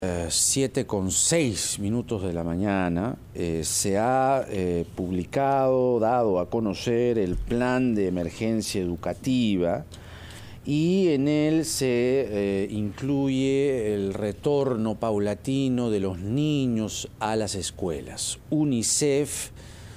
7:06 de la mañana, se ha publicado, dado a conocer el plan de emergencia educativa y en él se incluye el retorno paulatino de los niños a las escuelas. UNICEF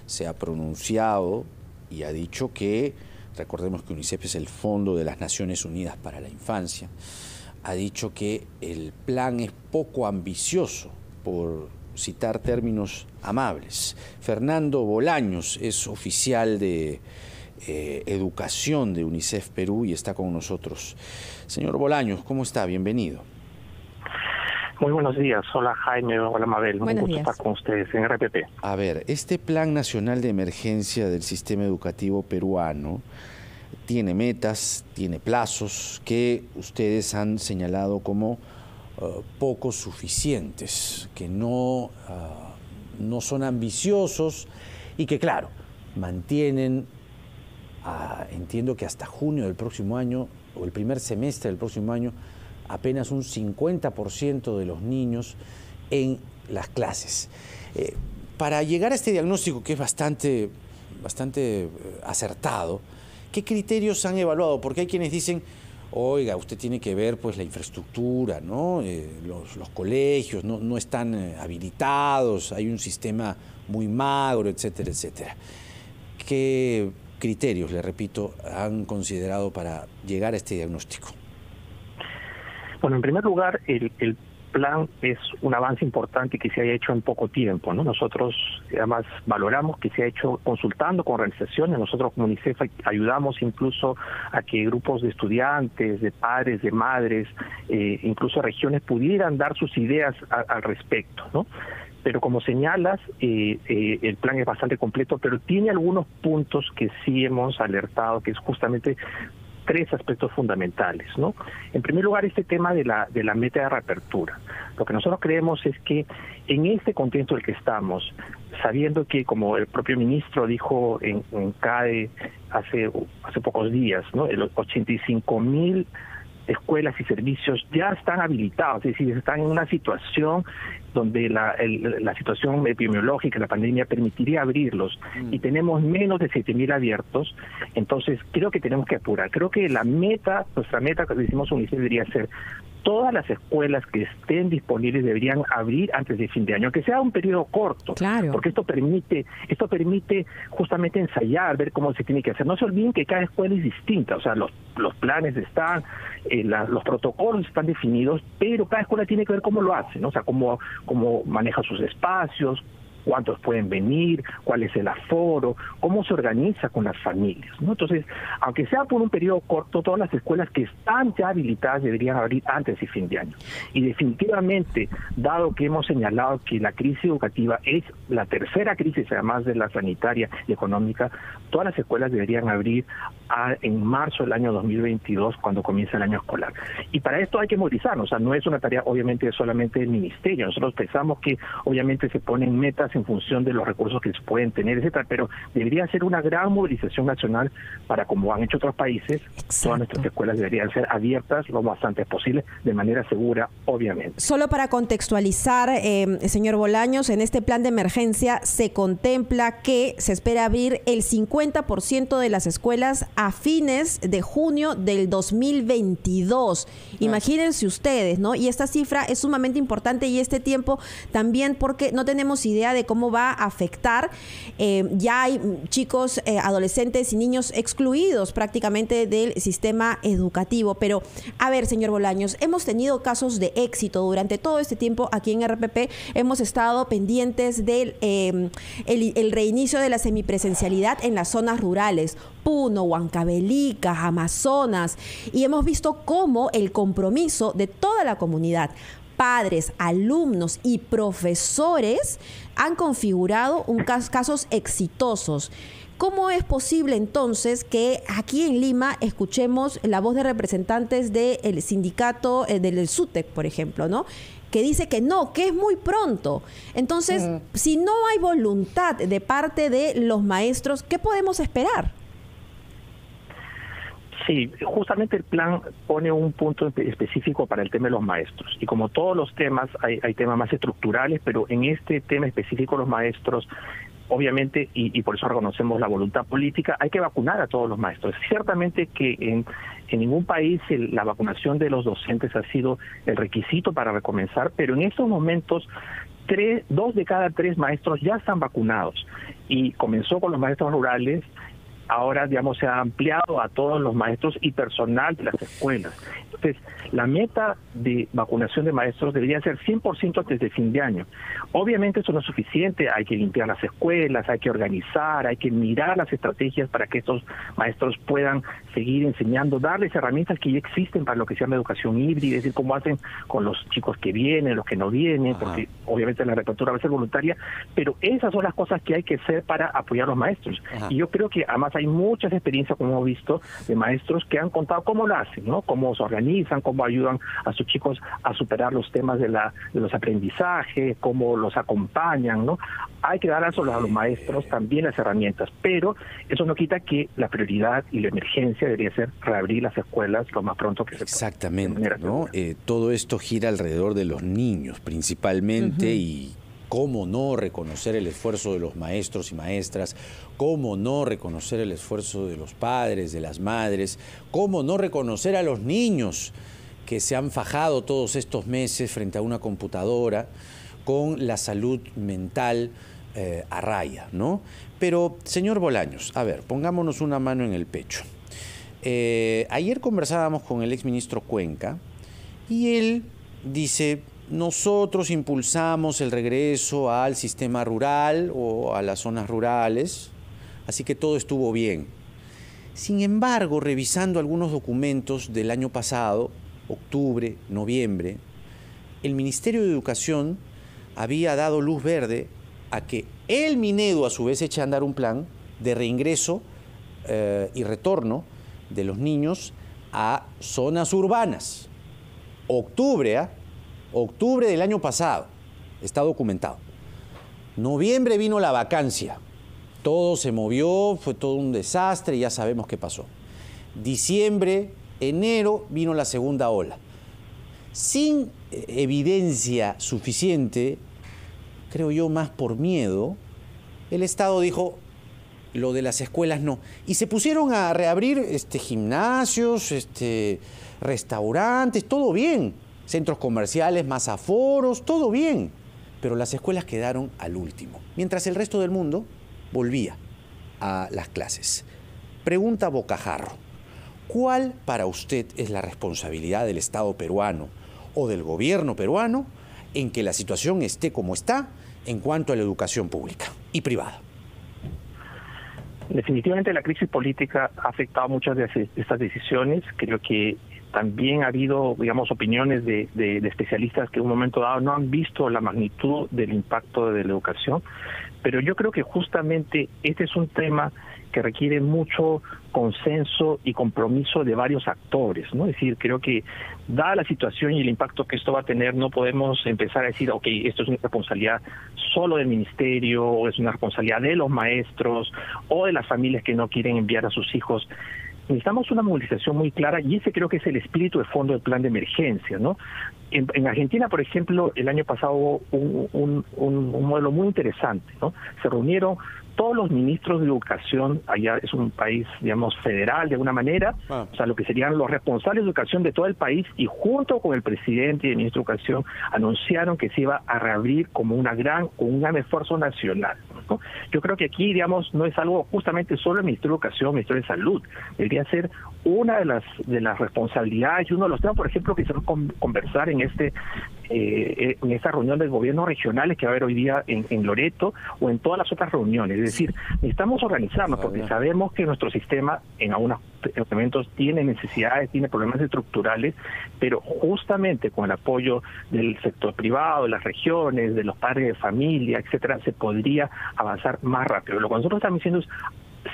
se ha pronunciado y ha dicho que, recordemos que UNICEF es el Fondo de las Naciones Unidas para la Infancia, ha dicho que el plan es poco ambicioso, por citar términos amables. Fernando Bolaños es oficial de educación de UNICEF Perú y está con nosotros. Señor Bolaños, ¿cómo está? Bienvenido. Muy buenos días. Hola Jaime, hola Mabel. Un gusto estar con ustedes en RPP. A ver, este Plan Nacional de Emergencia del Sistema Educativo Peruano tiene metas, tiene plazos que ustedes han señalado como poco suficientes, que no son ambiciosos y que, claro, mantienen, entiendo que hasta junio del próximo año o el primer semestre del próximo año, apenas un 50% de los niños en las clases. Para llegar a este diagnóstico, que es bastante acertado, ¿qué criterios han evaluado? Porque hay quienes dicen, oiga, usted tiene que ver pues la infraestructura, ¿no? Los colegios no están habilitados, hay un sistema muy magro, etcétera, etcétera. ¿Qué criterios, le repito, han considerado para llegar a este diagnóstico? Bueno, en primer lugar, el plan es un avance importante que se haya hecho en poco tiempo, ¿no? Nosotros además valoramos que se ha hecho consultando con organizaciones. Nosotros como UNICEF ayudamos incluso a que grupos de estudiantes, de padres, de madres, incluso regiones pudieran dar sus ideas al respecto, ¿no? Pero como señalas, el plan es bastante completo, pero tiene algunos puntos que sí hemos alertado, que es justamente tres aspectos fundamentales, ¿no? En primer lugar, este tema de la meta de reapertura. Lo que nosotros creemos es que en este contexto en el que estamos, sabiendo que, como el propio ministro dijo en CADE hace pocos días, ¿no? 85,000 escuelas y servicios ya están habilitados, es decir, están en una situación donde la situación epidemiológica, la pandemia permitiría abrirlos, y tenemos menos de 7,000 abiertos. Entonces creo que tenemos que apurar. Creo que nuestra meta que decimos UNICEF debería ser: todas las escuelas que estén disponibles deberían abrir antes de fin de año, que sea un periodo corto, claro, porque esto permite justamente ensayar, ver cómo se tiene que hacer. No se olviden que cada escuela es distinta, o sea, los planes están, los protocolos están definidos, pero cada escuela tiene que ver cómo lo hace, ¿no? O sea, cómo maneja sus espacios, cuántos pueden venir, cuál es el aforo, cómo se organiza con las familias, ¿no? Entonces, aunque sea por un periodo corto, todas las escuelas que están ya habilitadas deberían abrir antes de fin de año. Y definitivamente, dado que hemos señalado que la crisis educativa es la tercera crisis, además de la sanitaria y económica, todas las escuelas deberían abrir en marzo del año 2022, cuando comienza el año escolar. Y para esto hay que movilizarnos, o sea, no es una tarea obviamente solamente del ministerio. Nosotros pensamos que obviamente se ponen metas en función de los recursos que se pueden tener, etcétera, pero debería ser una gran movilización nacional para, como han hecho otros países. Exacto. Todas nuestras escuelas deberían ser abiertas lo más antes posible, de manera segura, obviamente. Solo para contextualizar, señor Bolaños, en este plan de emergencia se contempla que se espera abrir el 50% de las escuelas a fines de junio del 2022. Imagínense ustedes, ¿no? Y esta cifra es sumamente importante, y este tiempo también, porque no tenemos idea de cómo va a afectar. Ya hay chicos, adolescentes y niños excluidos prácticamente del sistema educativo. Pero, a ver, señor Bolaños, hemos tenido casos de éxito durante todo este tiempo aquí en RPP. Hemos estado pendientes del el reinicio de la semipresencialidad en las zonas rurales, Puno, Huancavelica, Amazonas, y hemos visto cómo el compromiso de toda la comunidad, padres, alumnos y profesores, han configurado casos exitosos. ¿Cómo es posible entonces que aquí en Lima escuchemos la voz de representantes del sindicato del SUTEC, por ejemplo, ¿no?, que dice que no, que es muy pronto? Entonces, si no hay voluntad de parte de los maestros, ¿qué podemos esperar? Sí, justamente el plan pone un punto específico para el tema de los maestros. Y como todos los temas, hay temas más estructurales, pero en este tema específico los maestros, obviamente, y por eso reconocemos la voluntad política, hay que vacunar a todos los maestros. Ciertamente que en ningún país la vacunación de los docentes ha sido el requisito para recomenzar, pero en estos momentos 2 de cada 3 maestros ya están vacunados. Y comenzó con los maestros rurales. Ahora, digamos, se ha ampliado a todos los maestros y personal de las escuelas. Entonces, la meta de vacunación de maestros debería ser 100% antes de fin de año. Obviamente eso no es suficiente, hay que limpiar las escuelas, hay que organizar, hay que mirar las estrategias para que estos maestros puedan seguir enseñando, darles herramientas que ya existen para lo que se llama educación híbrida, es decir, cómo hacen con los chicos que vienen, los que no vienen, porque obviamente la reapertura va a ser voluntaria, pero esas son las cosas que hay que hacer para apoyar a los maestros. Y yo creo que además hay muchas experiencias, como hemos visto, de maestros que han contado cómo lo hacen, ¿no? Cómo se organizan, cómo ayudan a sus chicos a superar los temas de los aprendizajes, cómo los acompañan, ¿no? Hay que dar a los maestros también las herramientas, pero eso no quita que la prioridad y la emergencia debería ser reabrir las escuelas lo más pronto que se pueda. Exactamente, ¿no? Todo esto gira alrededor de los niños principalmente y cómo no reconocer el esfuerzo de los maestros y maestras, cómo no reconocer el esfuerzo de los padres, de las madres, cómo no reconocer a los niños que se han fajado todos estos meses frente a una computadora con la salud mental a raya, ¿no? Pero, señor Bolaños, a ver, pongámonos una mano en el pecho. Ayer conversábamos con el exministro Cuenca y él dice: nosotros impulsamos el regreso al sistema rural o a las zonas rurales, así que todo estuvo bien. Sin embargo, revisando algunos documentos del año pasado, octubre, noviembre, el Ministerio de Educación había dado luz verde a que el Minedu a su vez eche a andar un plan de reingreso y retorno de los niños a zonas urbanas. Octubre del año pasado, está documentado. Noviembre vino la vacancia, todo se movió, fue todo un desastre y ya sabemos qué pasó. Diciembre, enero vino la segunda ola. Sin evidencia suficiente, creo yo más por miedo, el Estado dijo: lo de las escuelas no. Y se pusieron a reabrir gimnasios, restaurantes, todo bien. Centros comerciales, más aforos, todo bien. Pero las escuelas quedaron al último, mientras el resto del mundo volvía a las clases. Pregunta Bocajarro: ¿cuál para usted es la responsabilidad del Estado peruano o del gobierno peruano en que la situación esté como está en cuanto a la educación pública y privada? Definitivamente la crisis política ha afectado muchas de estas decisiones. Creo que también ha habido, digamos, opiniones de especialistas que en un momento dado no han visto la magnitud del impacto de la educación, pero yo creo que justamente este es un tema que requiere mucho consenso y compromiso de varios actores, ¿no? Es decir, creo que dada la situación y el impacto que esto va a tener, no podemos empezar a decir, ok, esto es una responsabilidad solo del ministerio, o es una responsabilidad de los maestros, o de las familias que no quieren enviar a sus hijos. Necesitamos una movilización muy clara y ese creo que es el espíritu de fondo del plan de emergencia, ¿no? En Argentina, por ejemplo, el año pasado hubo un modelo muy interesante, ¿no? Se reunieron todos los ministros de educación, allá es un país, digamos, federal de alguna manera, o sea, lo que serían los responsables de educación de todo el país, y junto con el presidente y el ministro de Educación anunciaron que se iba a reabrir como un gran esfuerzo nacional, ¿no? Yo creo que aquí, digamos, no es algo justamente solo el Ministerio de Educación, el Ministerio de Salud, debería ser una de las responsabilidades y uno de los temas, por ejemplo, que se va a conversar en esta reunión de gobiernos regionales que va a haber hoy día en Loreto o en todas las otras reuniones. Es decir, necesitamos organizarnos porque sabemos que nuestro sistema en algunos momentos tiene necesidades, tiene problemas estructurales, pero justamente con el apoyo del sector privado, de las regiones, de los padres de familia, etcétera, se podría avanzar más rápido. Lo que nosotros estamos diciendo es: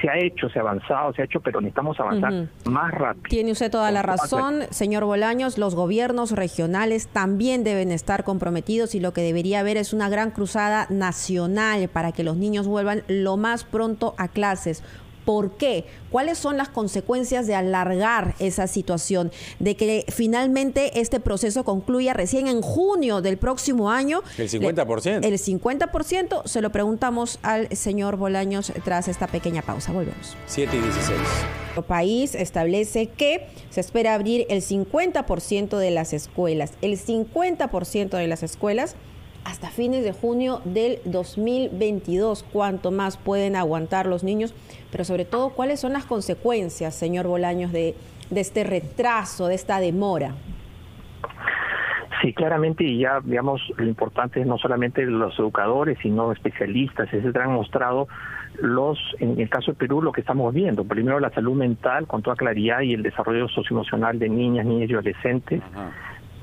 se ha hecho, se ha avanzado, pero necesitamos avanzar más rápido. Tiene usted toda la razón, señor Bolaños. Los gobiernos regionales también deben estar comprometidos y lo que debería haber es una gran cruzada nacional para que los niños vuelvan lo más pronto a clases. ¿Por qué? ¿Cuáles son las consecuencias de alargar esa situación? De que finalmente este proceso concluya recién en junio del próximo año. El 50%. El 50%, se lo preguntamos al señor Bolaños tras esta pequeña pausa. Volvemos. 7:16. El país establece que se espera abrir el 50% de las escuelas. El 50% de las escuelas hasta fines de junio del 2022. ¿Cuánto más pueden aguantar los niños? Pero sobre todo, ¿cuáles son las consecuencias, señor Bolaños, de este retraso, de esta demora? Sí, claramente, y ya, digamos, lo importante es no solamente los educadores, sino especialistas, etcétera, han mostrado en el caso de Perú, lo que estamos viendo. Primero, la salud mental, con toda claridad, y el desarrollo socioemocional de niñas y adolescentes. Ajá.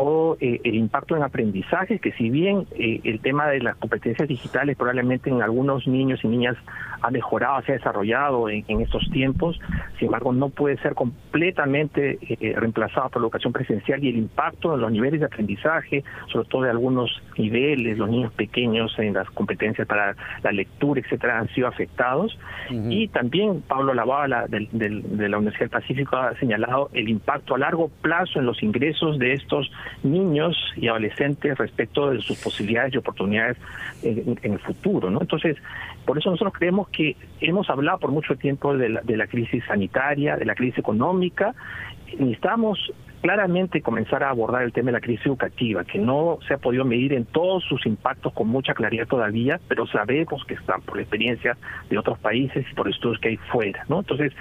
O el impacto en aprendizaje, que si bien el tema de las competencias digitales probablemente en algunos niños y niñas ha mejorado, se ha desarrollado en estos tiempos, sin embargo no puede ser completamente reemplazado por la educación presencial, y el impacto en los niveles de aprendizaje, sobre todo de algunos niveles, los niños pequeños en las competencias para la lectura, etcétera, han sido afectados. Y también Pablo Lavalle de la Universidad del Pacífico ha señalado el impacto a largo plazo en los ingresos de estos niños y adolescentes respecto de sus posibilidades y oportunidades en el futuro, ¿no? Entonces, por eso nosotros creemos que hemos hablado por mucho tiempo de la crisis sanitaria, de la crisis económica. Necesitamos claramente comenzar a abordar el tema de la crisis educativa, que no se ha podido medir en todos sus impactos con mucha claridad todavía, pero sabemos que están por la experiencia de otros países y por estudios que hay fuera, ¿no? Entonces,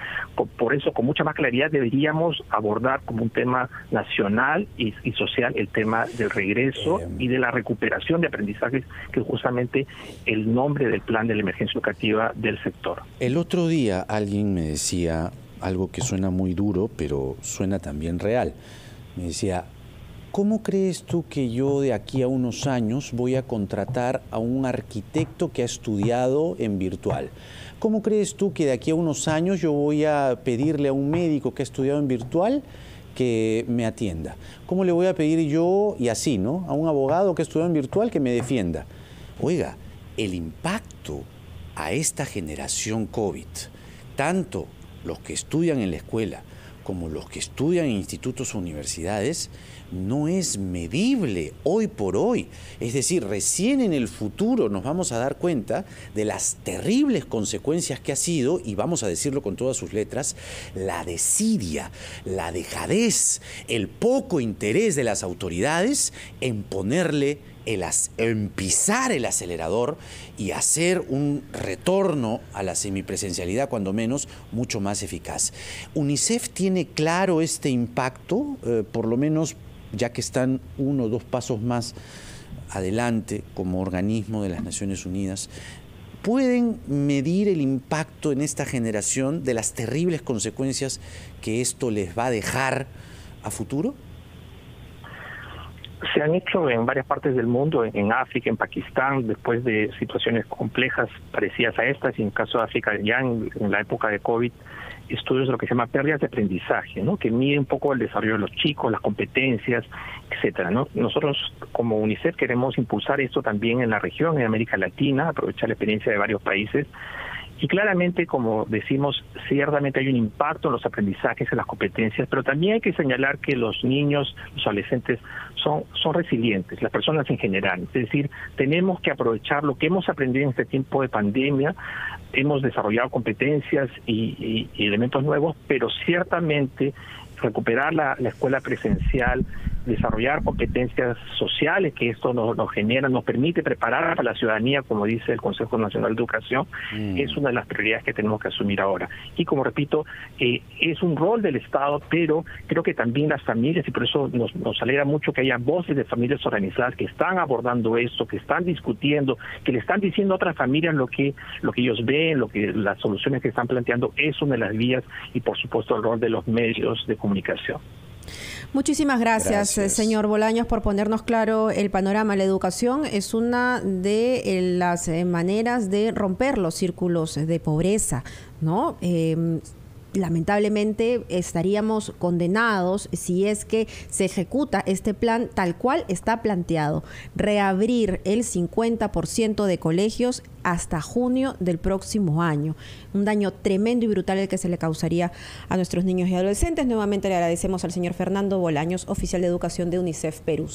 por eso, con mucha más claridad deberíamos abordar como un tema nacional y social el tema del regreso y de la recuperación de aprendizajes, que es justamente el nombre del plan de la emergencia educativa del sector. El otro día alguien me decía algo que suena muy duro, pero suena también real. Me decía, ¿cómo crees tú que yo de aquí a unos años voy a contratar a un arquitecto que ha estudiado en virtual? ¿Cómo crees tú que de aquí a unos años yo voy a pedirle a un médico que ha estudiado en virtual que me atienda? ¿Cómo le voy a pedir yo, y así, ¿no?, a un abogado que ha estudiado en virtual que me defienda? Oiga, el impacto a esta generación COVID, tanto los que estudian en la escuela como los que estudian en institutos o universidades, no es medible hoy por hoy. Es decir, recién en el futuro nos vamos a dar cuenta de las terribles consecuencias que ha sido, y vamos a decirlo con todas sus letras, la desidia, la dejadez, el poco interés de las autoridades en ponerle en pisar el acelerador y hacer un retorno a la semipresencialidad, cuando menos, mucho más eficaz. ¿UNICEF tiene claro este impacto? Por lo menos, ya que están 1 o 2 pasos más adelante como organismo de las Naciones Unidas, ¿pueden medir el impacto en esta generación de las terribles consecuencias que esto les va a dejar a futuro? Se han hecho en varias partes del mundo, en África, en Pakistán, después de situaciones complejas parecidas a estas, y en el caso de África ya en la época de COVID, estudios de lo que se llama pérdidas de aprendizaje, ¿no?, que miden un poco el desarrollo de los chicos, las competencias, etcétera, ¿no? Nosotros como UNICEF queremos impulsar esto también en la región, en América Latina, aprovechar la experiencia de varios países. Y claramente, como decimos, ciertamente hay un impacto en los aprendizajes, en las competencias, pero también hay que señalar que los niños, los adolescentes son resilientes, las personas en general. Es decir, tenemos que aprovechar lo que hemos aprendido en este tiempo de pandemia. Hemos desarrollado competencias y elementos nuevos, pero ciertamente recuperar la escuela presencial, desarrollar competencias sociales que esto nos genera, nos permite preparar a la ciudadanía, como dice el Consejo Nacional de Educación, es una de las prioridades que tenemos que asumir ahora. Y como repito, es un rol del Estado, pero creo que también las familias, y por eso nos alegra mucho que haya voces de familias organizadas que están abordando esto, que están discutiendo, que le están diciendo a otras familias lo que ellos ven, las soluciones que están planteando. Es una de las vías, y por supuesto el rol de los medios de comunicación. Muchísimas gracias, señor Bolaños, por ponernos claro el panorama. La educación es una de las maneras de romper los círculos de pobreza, ¿no? lamentablemente estaríamos condenados si es que se ejecuta este plan tal cual está planteado. Reabrir el 50% de colegios hasta junio del próximo año. Un daño tremendo y brutal el que se le causaría a nuestros niños y adolescentes. Nuevamente le agradecemos al señor Fernando Bolaños, oficial de educación de UNICEF Perú.